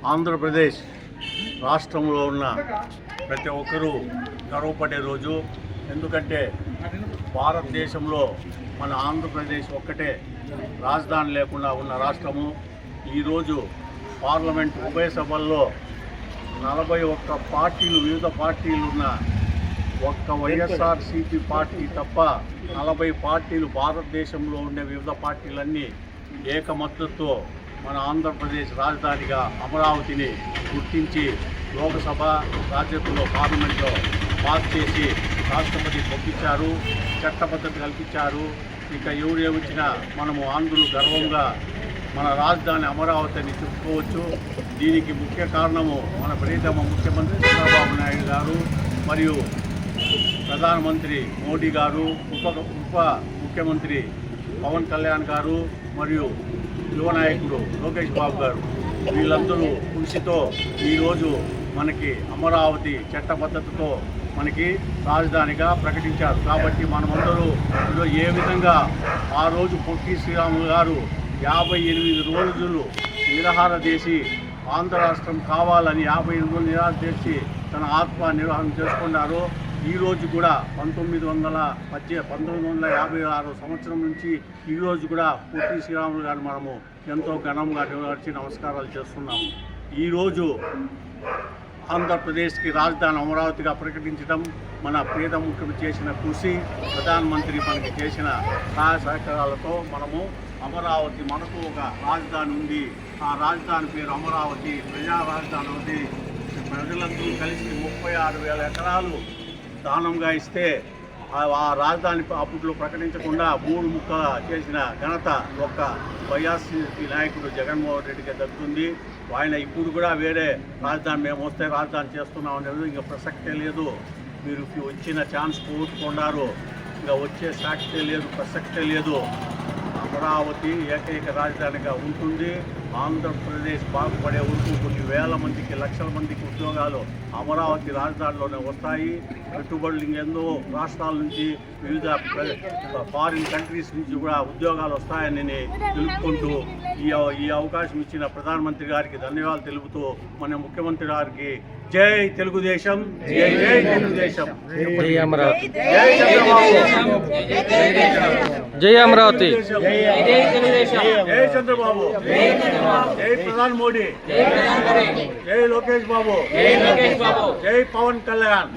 ఆంధ్రప్రదేశ్ రాష్ట్రంలో ఉన్న ప్రతి ఒక్కరూ గర్వపడే రోజు. ఎందుకంటే భారతదేశంలో మన ఆంధ్రప్రదేశ్ ఒక్కటే రాజధాని లేకుండా ఉన్న రాష్ట్రము. ఈరోజు పార్లమెంట్ ఉభయ సభల్లో 41 పార్టీలు, వివిధ పార్టీలు ఉన్న ఒక్క వైఎస్ఆర్సీపీ పార్టీ తప్ప 40 పార్టీలు, భారతదేశంలో ఉండే వివిధ పార్టీలన్నీ ఏకమద్దతుతో మన ఆంధ్రప్రదేశ్ రాజధానిగా అమరావతిని గుర్తించి లోకసభ, రాజ్యసభలో, పార్లమెంట్లో పాస్ చేసి రాష్ట్రపతి పంపించారు, చట్టబద్ధత కల్పించారు. ఇక ఎవరు వచ్చినా మనము ఆంధ్రులు గర్వంగా మన రాజధాని అమరావతి అని చెప్పుకోవచ్చు. దీనికి ముఖ్య కారణము మన ప్రియతమ ముఖ్యమంత్రి చంద్రబాబు నాయుడు గారు మరియు ప్రధానమంత్రి మోడీ గారు, ఉప ముఖ్యమంత్రి పవన్ కళ్యాణ్ గారు మరియు యువ నాయకుడు లోకేష్ బాబు గారు, వీళ్ళందరూ కృషితో ఈరోజు మనకి అమరావతి చట్టబద్ధతతో మనకి రాజధానిగా ప్రకటించారు. కాబట్టి మనమందరూ ఈరోజు ఏ విధంగా ఆ రోజు పొట్టి శ్రీరాములు గారు 58 రోజులు నిరాహార చేసి ఆంధ్ర రాష్ట్రం కావాలని 58 రోజులు నిరాహార చేసి తన ఆత్మ నిర్వహణ చేసుకున్నారు. ఈరోజు కూడా 1956 సంవత్సరం నుంచి ఈరోజు కూడా పొట్టి శ్రీరాములు గారు మనము ఎంతో ఘనంగా నిర్వహించి నమస్కారాలు చేస్తున్నాము. ఈరోజు ఆంధ్రప్రదేశ్కి రాజధాని అమరావతిగా ప్రకటించడం మన ప్రియత ముఖ్యమంత్రి చేసిన కృషి, ప్రధానమంత్రి మనకి చేసిన సహాయ సహకారాలతో మనము అమరావతి, మనకు ఒక రాజధాని ఉంది. ఆ రాజధాని పేరు అమరావతి, ప్రజా రాజధాని ఉంది. ప్రజలందరూ కలిసి 36,000 ఎకరాలు దానంగా ఇస్తే ఆ రాజధాని అప్పట్లో ప్రకటించకుండా 3 ముక్కల చేసిన ఘనత ఒక్క వైఎస్ఆర్సీపీ నాయకుడు జగన్మోహన్ రెడ్డికి దక్కుతుంది. ఆయన ఇప్పుడు కూడా వేరే రాజధాని మేము వస్తే రాజధాని చేస్తున్నాం అనేది ఇంకా ప్రసక్తే లేదు. మీరు వచ్చిన ఛాన్స్ పోగొట్టుకున్నారు, ఇంకా వచ్చే సాక్షి లేదు, ప్రసక్తే లేదు. అమరావతి ఏకైక రాజధానిగా ఉంటుంది. ఆంధ్రప్రదేశ్ బాగుపడే వరకు కొన్ని వేల మందికి, లక్షల మందికి ఉద్యోగాలు అమరావతి రాజధానిలోనే వస్తాయి. పెట్టుబడులు ఇంకెందో రాష్ట్రాల నుంచి, వివిధ ఫారిన్ కంట్రీస్ నుంచి కూడా ఉద్యోగాలు వస్తాయని తెలుపుకుంటూ ఈ అవకాశం ఇచ్చిన ప్రధానమంత్రి గారికి ధన్యవాదాలు తెలుపుతూ మన ముఖ్యమంత్రి గారికి జై తెలుగుదేశం, జై జై తెలుగుదేశం, జై అమరావతి, జై చంద్రబాబు, జై అమరావతి, జై చంద్రబాబు, జై ప్రధాని మోడీ, జై లోకేష్ బాబు, జై పవన్ కళ్యాణ్.